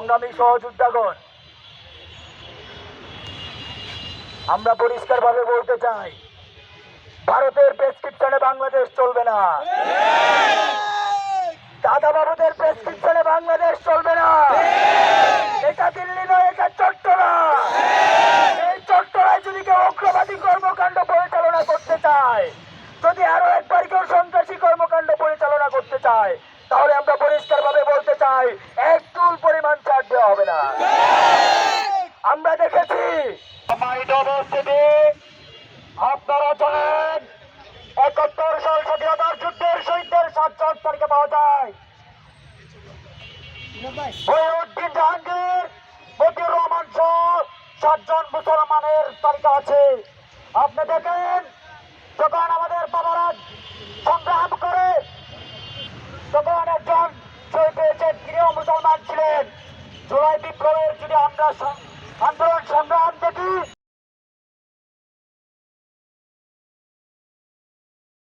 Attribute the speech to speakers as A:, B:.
A: সংগ্রামী সহযোদ্ধাগণ, আমরা পরিষ্কারভাবে বলতে চাই, ভারতের প্রেসক্রিপশনে বাংলাদেশ চলবে না। দাদা বাবুদের প্রেসক্রিপশনে বাংলাদেশ চলবে না। এটা দিল্লি নয়, এটা চট্টলা। এই চট্টলায় যদি কেউ উগ্রবাদী কর্মকাণ্ড পরিচালনা করতে চায়, যদি আরো একবার কেউ সন্ত্রাসী কর্মকাণ্ড পরিচালনা করতে চায়, তাহলে আমরা পরিষ্কারভাবে বলতে চাই, এক চুল পরিমাণ ছাড় দেওয়া হবে না। আমরা দেখেছি আপনারা জানেন ৭১ সাল স্বাধীনতার যুদ্ধের শহীদদের ৭ তারিখে পাওয়া যায়। মহিউদ্দিন জাহাঙ্গীর, মতিউর রহমান সহ ৭ জন মুসলমানের তালিকা আছে। আপনি দেখেন, যখন আমাদের বাবারা সংগ্রাম করে তখন একজন শহীদ হয়েছেন, তিনিও মুসলমান ছিলেন। জুলাই বিপ্লবের যদি আমরা আন্দোলন সংগ্রাম দেখি,